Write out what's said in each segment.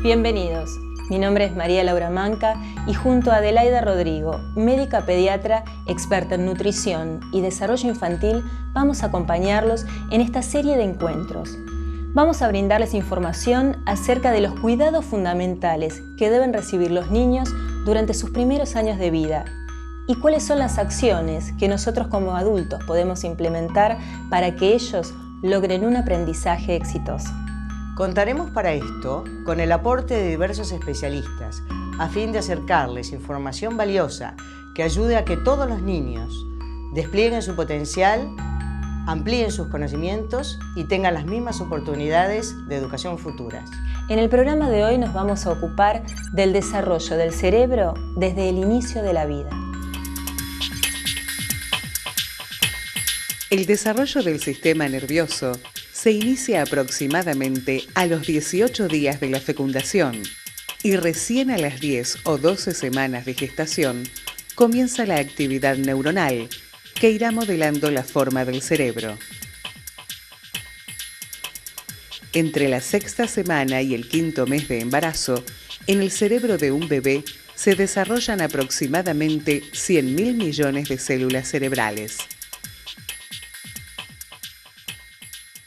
Bienvenidos, mi nombre es María Laura Manca y junto a Adelaida Rodrigo, médica pediatra, experta en nutrición y desarrollo infantil, vamos a acompañarlos en esta serie de encuentros. Vamos a brindarles información acerca de los cuidados fundamentales que deben recibir los niños durante sus primeros años de vida y cuáles son las acciones que nosotros como adultos podemos implementar para que ellos logren un aprendizaje exitoso. Contaremos para esto con el aporte de diversos especialistas a fin de acercarles información valiosa que ayude a que todos los niños desplieguen su potencial, amplíen sus conocimientos y tengan las mismas oportunidades de educación futuras. En el programa de hoy nos vamos a ocupar del desarrollo del cerebro desde el inicio de la vida. El desarrollo del sistema nervioso se inicia aproximadamente a los 18 días de la fecundación y recién a las 10 o 12 semanas de gestación comienza la actividad neuronal que irá modelando la forma del cerebro. Entre la sexta semana y el quinto mes de embarazo, en el cerebro de un bebé se desarrollan aproximadamente 100.000 millones de células cerebrales.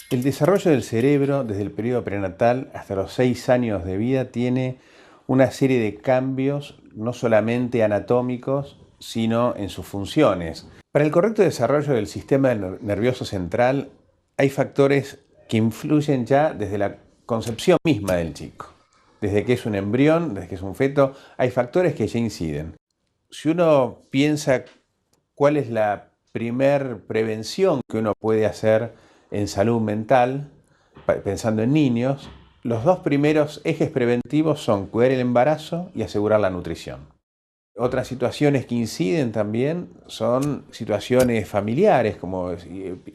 El desarrollo del cerebro desde el periodo prenatal hasta los 6 años de vida tiene una serie de cambios no solamente anatómicos, sino en sus funciones. Para el correcto desarrollo del sistema nervioso central hay factores que influyen ya desde la concepción misma del chico. Desde que es un embrión, desde que es un feto, hay factores que ya inciden. Si uno piensa cuál es la primer prevención que uno puede hacer en salud mental, pensando en niños, los dos primeros ejes preventivos son cuidar el embarazo y asegurar la nutrición. Otras situaciones que inciden también son situaciones familiares, como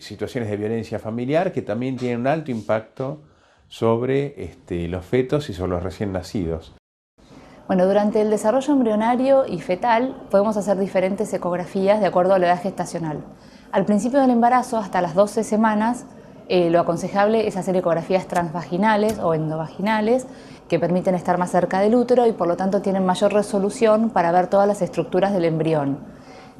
situaciones de violencia familiar, que también tienen un alto impacto sobre los fetos y sobre los recién nacidos. Bueno, durante el desarrollo embrionario y fetal podemos hacer diferentes ecografías de acuerdo a la edad gestacional. Al principio del embarazo, hasta las 12 semanas, lo aconsejable es hacer ecografías transvaginales o endovaginales que permiten estar más cerca del útero y por lo tanto tienen mayor resolución para ver todas las estructuras del embrión.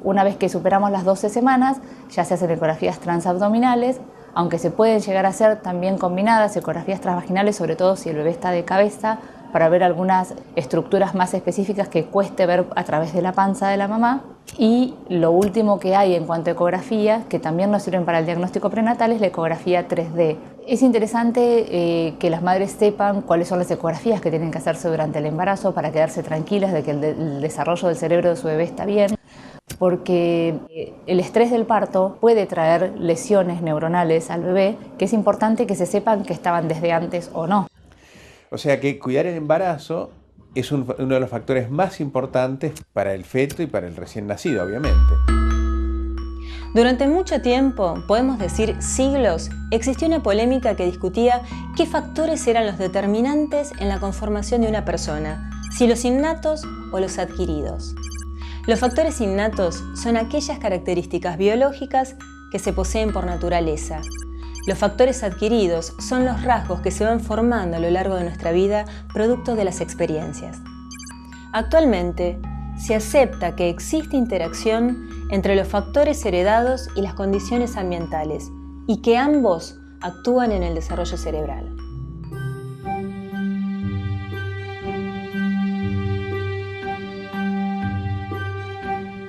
Una vez que superamos las 12 semanas, ya se hacen ecografías transabdominales, aunque se pueden llegar a hacer también combinadas ecografías transvaginales, sobre todo si el bebé está de cabeza, para ver algunas estructuras más específicas que cueste ver a través de la panza de la mamá. Y lo último que hay en cuanto a ecografías, que también nos sirven para el diagnóstico prenatal, es la ecografía 3D. Es interesante que las madres sepan cuáles son las ecografías que tienen que hacerse durante el embarazo para quedarse tranquilas de que el desarrollo del cerebro de su bebé está bien, porque el estrés del parto puede traer lesiones neuronales al bebé, que es importante que se sepan que estaban desde antes o no. O sea que cuidar el embarazo es uno de los factores más importantes para el feto y para el recién nacido, obviamente. Durante mucho tiempo, podemos decir siglos, existió una polémica que discutía qué factores eran los determinantes en la conformación de una persona, si los innatos o los adquiridos. Los factores innatos son aquellas características biológicas que se poseen por naturaleza. Los factores adquiridos son los rasgos que se van formando a lo largo de nuestra vida producto de las experiencias. Actualmente, se acepta que existe interacción entre los factores heredados y las condiciones ambientales y que ambos actúan en el desarrollo cerebral.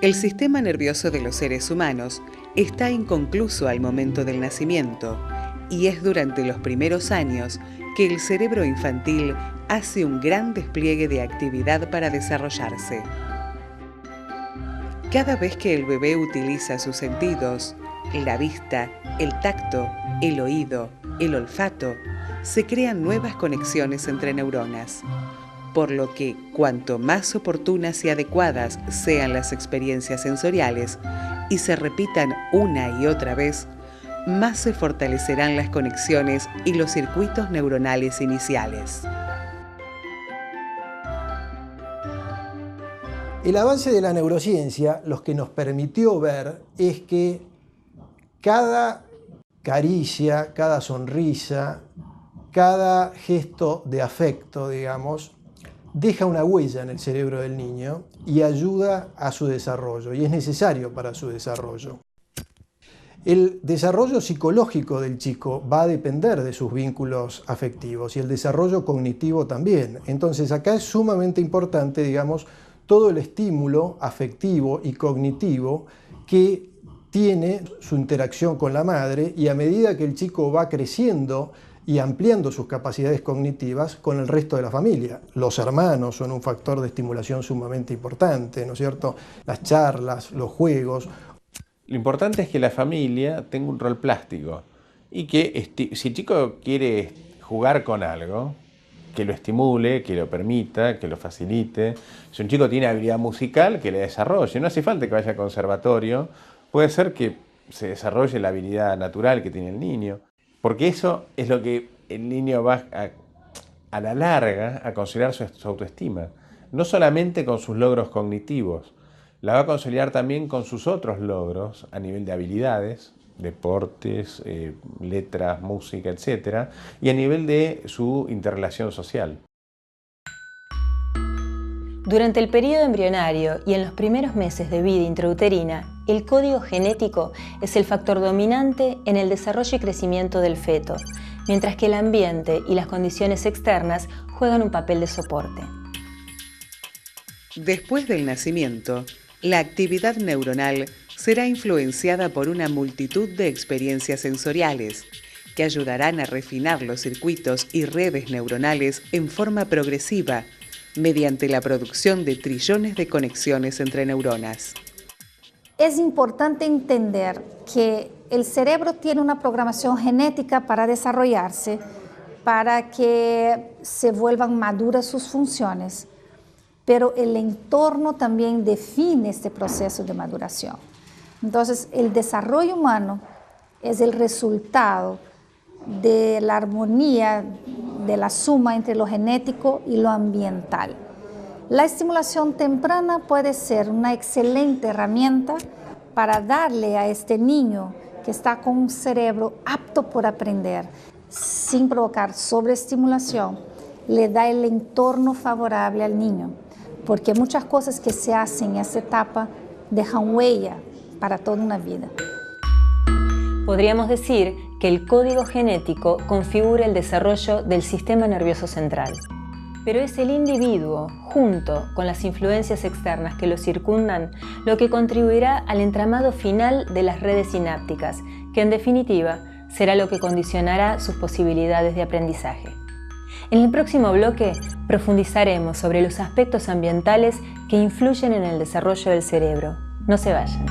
El sistema nervioso de los seres humanos está inconcluso al momento del nacimiento y es durante los primeros años que el cerebro infantil hace un gran despliegue de actividad para desarrollarse. Cada vez que el bebé utiliza sus sentidos, la vista, el tacto, el oído, el olfato, se crean nuevas conexiones entre neuronas. Por lo que, cuanto más oportunas y adecuadas sean las experiencias sensoriales y se repitan una y otra vez, más se fortalecerán las conexiones y los circuitos neuronales iniciales. El avance de la neurociencia lo que nos permitió ver es que cada caricia, cada sonrisa, cada gesto de afecto, digamos, deja una huella en el cerebro del niño y ayuda a su desarrollo, y es necesario para su desarrollo. El desarrollo psicológico del chico va a depender de sus vínculos afectivos y el desarrollo cognitivo también. Entonces acá es sumamente importante, digamos, todo el estímulo afectivo y cognitivo que tiene su interacción con la madre, y a medida que el chico va creciendo y ampliando sus capacidades cognitivas con el resto de la familia. Los hermanos son un factor de estimulación sumamente importante, ¿no es cierto? Las charlas, los juegos. Lo importante es que la familia tenga un rol plástico y que si el chico quiere jugar con algo, que lo estimule, que lo permita, que lo facilite. Si un chico tiene habilidad musical, que le desarrolle. No hace falta que vaya al conservatorio, puede ser que se desarrolle la habilidad natural que tiene el niño, porque eso es lo que el niño va a la larga a consolidar su autoestima, no solamente con sus logros cognitivos, la va a consolidar también con sus otros logros a nivel de habilidades, deportes, letras, música, etc. Y a nivel de su interrelación social. Durante el periodo embrionario y en los primeros meses de vida intrauterina, el código genético es el factor dominante en el desarrollo y crecimiento del feto, mientras que el ambiente y las condiciones externas juegan un papel de soporte. Después del nacimiento, la actividad neuronal será influenciada por una multitud de experiencias sensoriales que ayudarán a refinar los circuitos y redes neuronales en forma progresiva mediante la producción de trillones de conexiones entre neuronas. Es importante entender que el cerebro tiene una programación genética para desarrollarse, para que se vuelvan maduras sus funciones, pero el entorno también define este proceso de maduración. Entonces, el desarrollo humano es el resultado de la armonía, de la suma entre lo genético y lo ambiental. La estimulación temprana puede ser una excelente herramienta para darle a este niño que está con un cerebro apto por aprender, sin provocar sobreestimulación, le da el entorno favorable al niño, porque muchas cosas que se hacen en esa etapa dejan huella para toda una vida. Podríamos decir que el código genético configura el desarrollo del sistema nervioso central. Pero es el individuo, junto con las influencias externas que lo circundan, lo que contribuirá al entramado final de las redes sinápticas, que en definitiva será lo que condicionará sus posibilidades de aprendizaje. En el próximo bloque profundizaremos sobre los aspectos ambientales que influyen en el desarrollo del cerebro. No se vayan.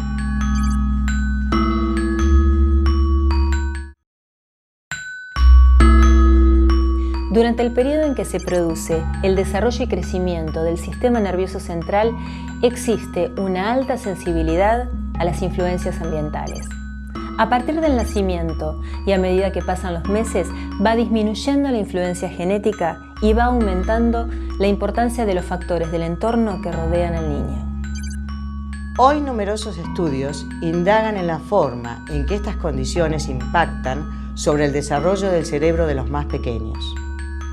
Durante el periodo en que se produce el desarrollo y crecimiento del sistema nervioso central, existe una alta sensibilidad a las influencias ambientales. A partir del nacimiento y a medida que pasan los meses, va disminuyendo la influencia genética y va aumentando la importancia de los factores del entorno que rodean al niño. Hoy numerosos estudios indagan en la forma en que estas condiciones impactan sobre el desarrollo del cerebro de los más pequeños.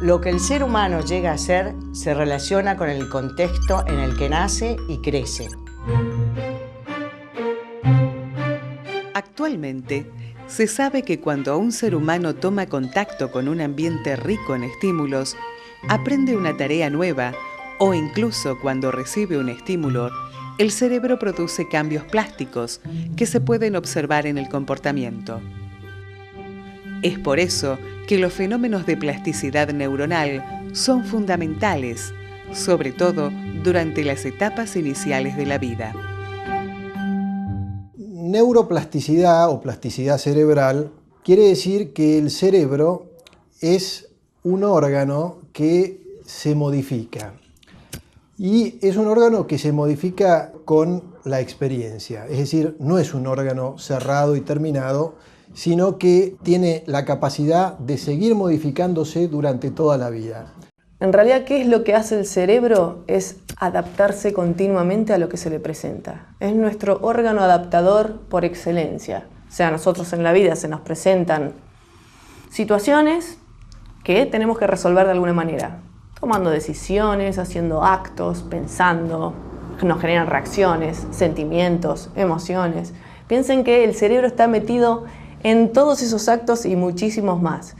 Lo que el ser humano llega a ser se relaciona con el contexto en el que nace y crece. Actualmente, se sabe que cuando un ser humano toma contacto con un ambiente rico en estímulos, aprende una tarea nueva o incluso cuando recibe un estímulo, el cerebro produce cambios plásticos que se pueden observar en el comportamiento. Es por eso que los fenómenos de plasticidad neuronal son fundamentales, sobre todo durante las etapas iniciales de la vida. Neuroplasticidad o plasticidad cerebral quiere decir que el cerebro es un órgano que se modifica. Y es un órgano que se modifica con la experiencia, es decir, no es un órgano cerrado y terminado, sino que tiene la capacidad de seguir modificándose durante toda la vida. En realidad, ¿qué es lo que hace el cerebro? Es adaptarse continuamente a lo que se le presenta. Es nuestro órgano adaptador por excelencia. O sea, nosotros en la vida se nos presentan situaciones que tenemos que resolver de alguna manera, tomando decisiones, haciendo actos, pensando, nos generan reacciones, sentimientos, emociones. Piensen que el cerebro está metido en todos esos actos y muchísimos más.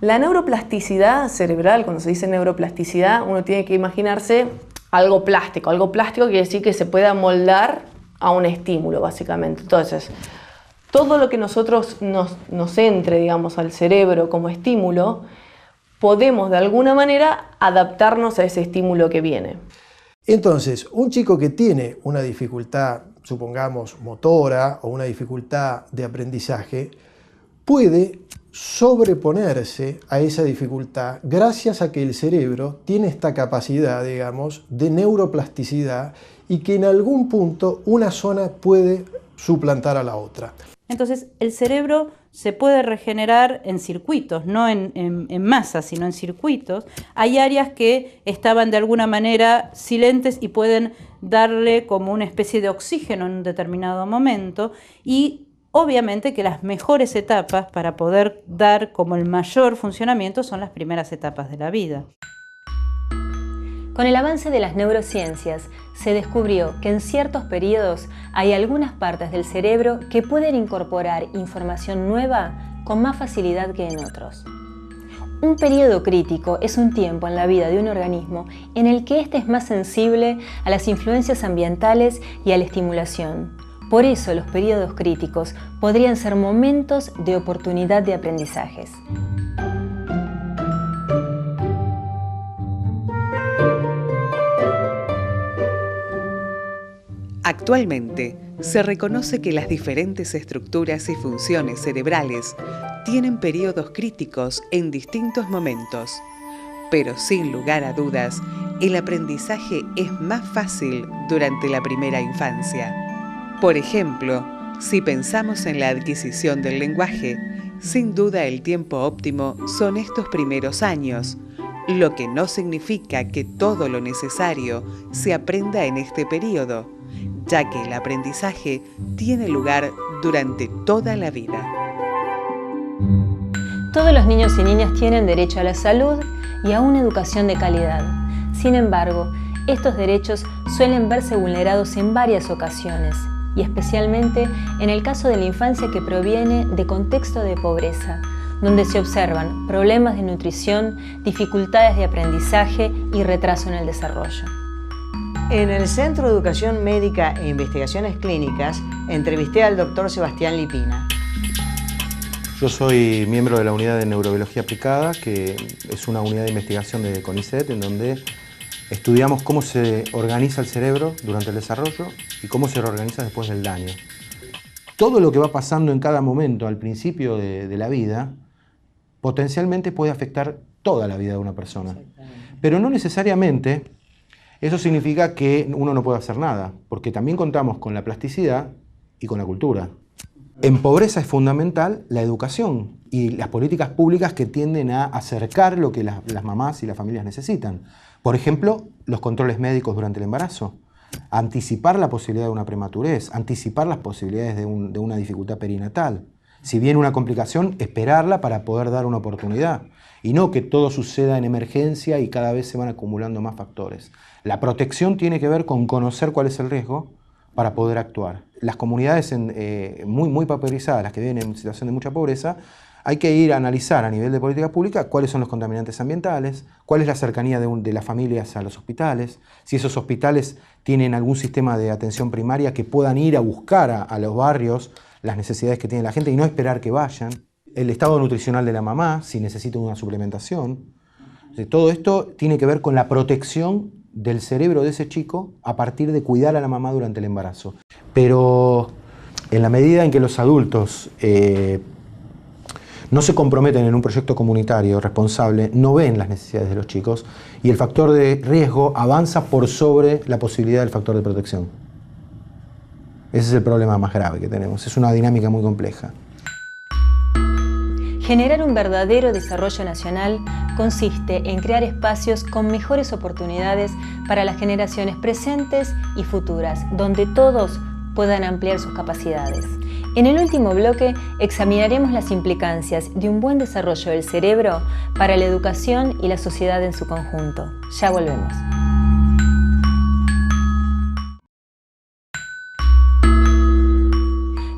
La neuroplasticidad cerebral, cuando se dice neuroplasticidad, uno tiene que imaginarse algo plástico. Algo plástico quiere decir que se pueda moldar a un estímulo, básicamente. Entonces, todo lo que nosotros nos entre, digamos, al cerebro como estímulo, podemos de alguna manera adaptarnos a ese estímulo que viene. Entonces, un chico que tiene una dificultad, supongamos, motora o una dificultad de aprendizaje, puede sobreponerse a esa dificultad gracias a que el cerebro tiene esta capacidad, digamos, de neuroplasticidad y que en algún punto una zona puede suplantar a la otra. Entonces, el cerebro se puede regenerar en circuitos, no en masa, sino en circuitos. Hay áreas que estaban de alguna manera silentes y pueden darle como una especie de oxígeno en un determinado momento, y obviamente que las mejores etapas para poder dar como el mayor funcionamiento son las primeras etapas de la vida. Con el avance de las neurociencias, se descubrió que en ciertos periodos hay algunas partes del cerebro que pueden incorporar información nueva con más facilidad que en otros. Un periodo crítico es un tiempo en la vida de un organismo en el que éste es más sensible a las influencias ambientales y a la estimulación. Por eso los periodos críticos podrían ser momentos de oportunidad de aprendizajes. Actualmente, se reconoce que las diferentes estructuras y funciones cerebrales tienen periodos críticos en distintos momentos, pero sin lugar a dudas, el aprendizaje es más fácil durante la primera infancia. Por ejemplo, si pensamos en la adquisición del lenguaje, sin duda el tiempo óptimo son estos primeros años, lo que no significa que todo lo necesario se aprenda en este periodo, ya que el aprendizaje tiene lugar durante toda la vida. Todos los niños y niñas tienen derecho a la salud y a una educación de calidad. Sin embargo, estos derechos suelen verse vulnerados en varias ocasiones, y especialmente en el caso de la infancia que proviene de contexto de pobreza, donde se observan problemas de nutrición, dificultades de aprendizaje y retraso en el desarrollo. En el Centro de Educación Médica e Investigaciones Clínicas entrevisté al doctor Sebastián Lipina. Yo soy miembro de la Unidad de Neurobiología Aplicada, que es una unidad de investigación de CONICET, en donde estudiamos cómo se organiza el cerebro durante el desarrollo y cómo se reorganiza después del daño. Todo lo que va pasando en cada momento al principio de la vida potencialmente puede afectar toda la vida de una persona. Pero no necesariamente eso significa que uno no puede hacer nada, porque también contamos con la plasticidad y con la cultura. En pobreza es fundamental la educación y las políticas públicas que tienden a acercar lo que las mamás y las familias necesitan. Por ejemplo, los controles médicos durante el embarazo, anticipar la posibilidad de una prematurez, anticipar las posibilidades de una dificultad perinatal. Si viene una complicación, esperarla para poder dar una oportunidad. Y no que todo suceda en emergencia y cada vez se van acumulando más factores. La protección tiene que ver con conocer cuál es el riesgo para poder actuar. Las comunidades muy pauperizadas, las que viven en situación de mucha pobreza, hay que ir a analizar a nivel de política pública cuáles son los contaminantes ambientales, cuál es la cercanía de las familias a los hospitales, si esos hospitales tienen algún sistema de atención primaria que puedan ir a buscar a los barrios las necesidades que tiene la gente y no esperar que vayan. El estado nutricional de la mamá, si necesita una suplementación. Todo esto tiene que ver con la protección del cerebro de ese chico a partir de cuidar a la mamá durante el embarazo. Pero en la medida en que los adultos no se comprometen en un proyecto comunitario responsable, no ven las necesidades de los chicos y el factor de riesgo avanza por sobre la posibilidad del factor de protección. Ese es el problema más grave que tenemos. Es una dinámica muy compleja. Generar un verdadero desarrollo nacional consiste en crear espacios con mejores oportunidades para las generaciones presentes y futuras, donde todos puedan ampliar sus capacidades. En el último bloque examinaremos las implicancias de un buen desarrollo del cerebro para la educación y la sociedad en su conjunto. Ya volvemos.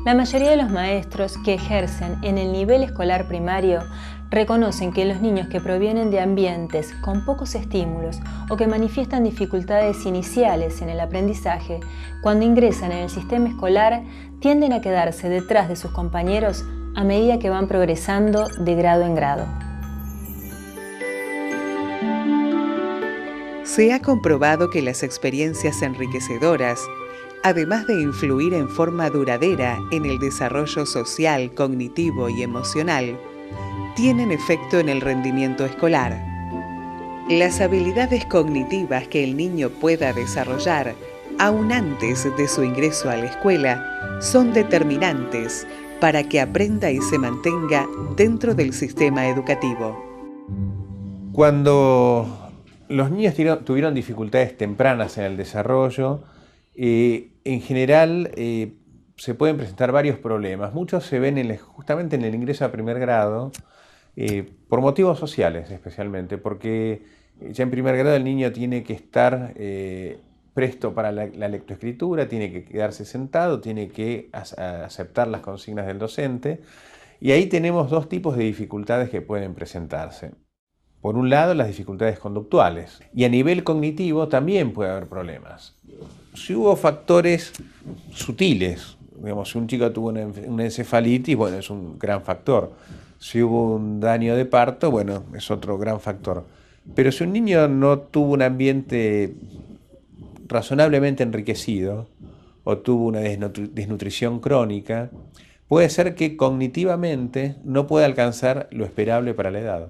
La mayoría de los maestros que ejercen en el nivel escolar primario reconocen que los niños que provienen de ambientes con pocos estímulos o que manifiestan dificultades iniciales en el aprendizaje, cuando ingresan en el sistema escolar, tienden a quedarse detrás de sus compañeros a medida que van progresando de grado en grado. Se ha comprobado que las experiencias enriquecedoras, además de influir en forma duradera en el desarrollo social, cognitivo y emocional, tienen efecto en el rendimiento escolar. Las habilidades cognitivas que el niño pueda desarrollar, aún antes de su ingreso a la escuela, son determinantes para que aprenda y se mantenga dentro del sistema educativo. Cuando los niños tuvieron dificultades tempranas en el desarrollo, en general se pueden presentar varios problemas. Muchos se ven justamente en el ingreso a primer grado, por motivos sociales especialmente, porque ya en primer grado el niño tiene que estar presto para la lectoescritura, tiene que quedarse sentado, tiene que aceptar las consignas del docente, y ahí tenemos dos tipos de dificultades que pueden presentarse. Por un lado, las dificultades conductuales, y a nivel cognitivo también puede haber problemas. Si hubo factores sutiles, digamos, si un chico tuvo una encefalitis, bueno, es un gran factor. Si hubo un daño de parto, bueno, es otro gran factor. Pero si un niño no tuvo un ambiente razonablemente enriquecido o tuvo una desnutrición crónica, puede ser que cognitivamente no pueda alcanzar lo esperable para la edad.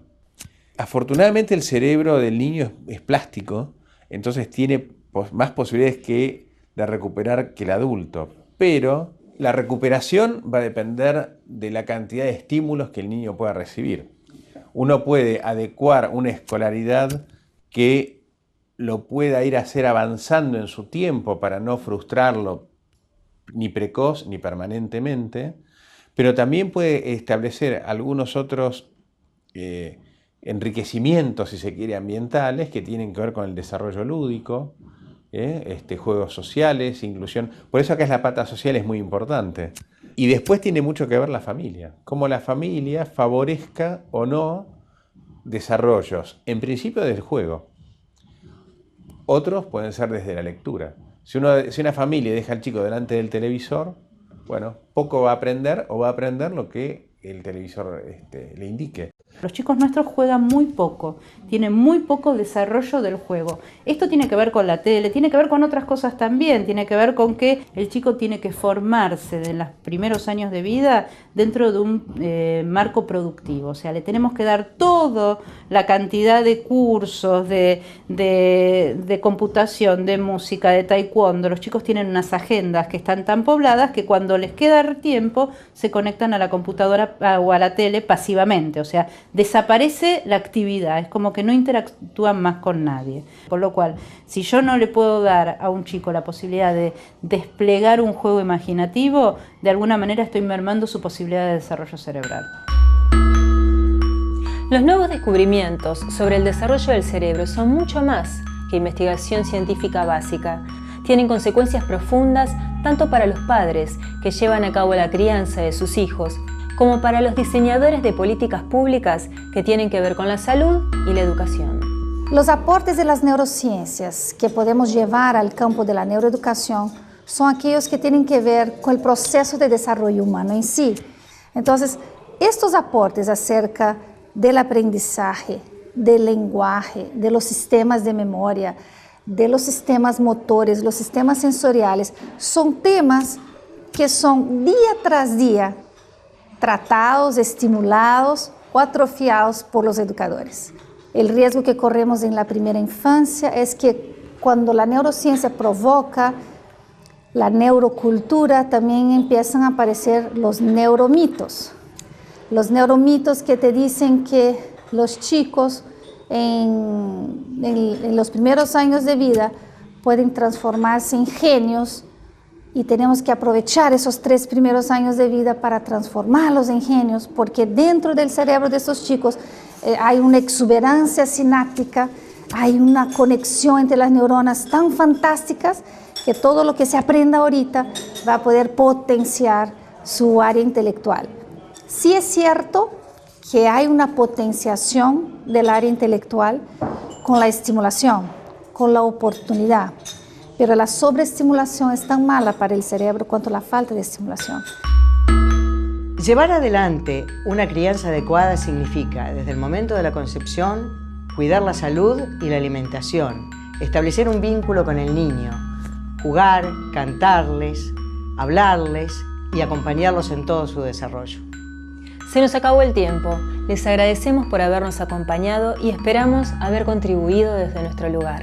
Afortunadamente el cerebro del niño es plástico, entonces tiene más posibilidades de recuperar que el adulto, pero la recuperación va a depender de la cantidad de estímulos que el niño pueda recibir. Uno puede adecuar una escolaridad que lo pueda ir a hacer avanzando en su tiempo para no frustrarlo ni precoz ni permanentemente, pero también puede establecer algunos otros enriquecimientos, si se quiere, ambientales, que tienen que ver con el desarrollo lúdico, juegos sociales, inclusión. Por eso acá la pata social es muy importante. Y después tiene mucho que ver la familia, cómo la familia favorezca o no desarrollos, en principio del juego. Otros pueden ser desde la lectura. Si una familia deja al chico delante del televisor, bueno, poco va a aprender o va a aprender lo que el televisor le indique. Los chicos nuestros juegan muy poco, tienen muy poco desarrollo del juego. Esto tiene que ver con la tele, tiene que ver con otras cosas también, tiene que ver con que el chico tiene que formarse en los primeros años de vida dentro de un marco productivo. O sea, le tenemos que dar toda la cantidad de cursos, de computación, de música, de taekwondo. Los chicos tienen unas agendas que están tan pobladas que cuando les queda tiempo se conectan a la computadora o a la tele pasivamente. O sea, desaparece la actividad, es como que no interactúan más con nadie. Por lo cual, si yo no le puedo dar a un chico la posibilidad de desplegar un juego imaginativo, de alguna manera estoy mermando su posibilidad de desarrollo cerebral. Los nuevos descubrimientos sobre el desarrollo del cerebro son mucho más que investigación científica básica. Tienen consecuencias profundas tanto para los padres que llevan a cabo la crianza de sus hijos, como para los diseñadores de políticas públicas que tienen que ver con la salud y la educación. Los aportes de las neurociencias que podemos llevar al campo de la neuroeducación son aquellos que tienen que ver con el proceso de desarrollo humano en sí. Entonces, estos aportes acerca del aprendizaje, del lenguaje, de los sistemas de memoria, de los sistemas motores, los sistemas sensoriales, son temas que son día tras día tratados, estimulados o atrofiados por los educadores. El riesgo que corremos en la primera infancia es que cuando la neurociencia provoca la neurocultura, también empiezan a aparecer los neuromitos. Los neuromitos que te dicen que los chicos en los primeros años de vida pueden transformarse en genios y tenemos que aprovechar esos 3 primeros años de vida para transformarlos en genios, porque dentro del cerebro de estos chicos hay una exuberancia sináptica, hay una conexión entre las neuronas tan fantásticas que todo lo que se aprenda ahorita va a poder potenciar su área intelectual. Sí es cierto que hay una potenciación del área intelectual con la estimulación, con la oportunidad, pero la sobreestimulación es tan mala para el cerebro cuanto la falta de estimulación. Llevar adelante una crianza adecuada significa, desde el momento de la concepción, cuidar la salud y la alimentación, establecer un vínculo con el niño, jugar, cantarles, hablarles y acompañarlos en todo su desarrollo. Se nos acabó el tiempo. Les agradecemos por habernos acompañado y esperamos haber contribuido desde nuestro lugar.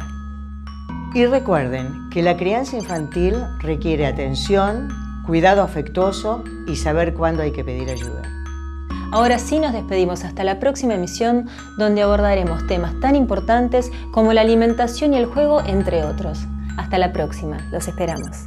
Y recuerden que la crianza infantil requiere atención, cuidado afectuoso y saber cuándo hay que pedir ayuda. Ahora sí nos despedimos hasta la próxima emisión, donde abordaremos temas tan importantes como la alimentación y el juego, entre otros. Hasta la próxima, los esperamos.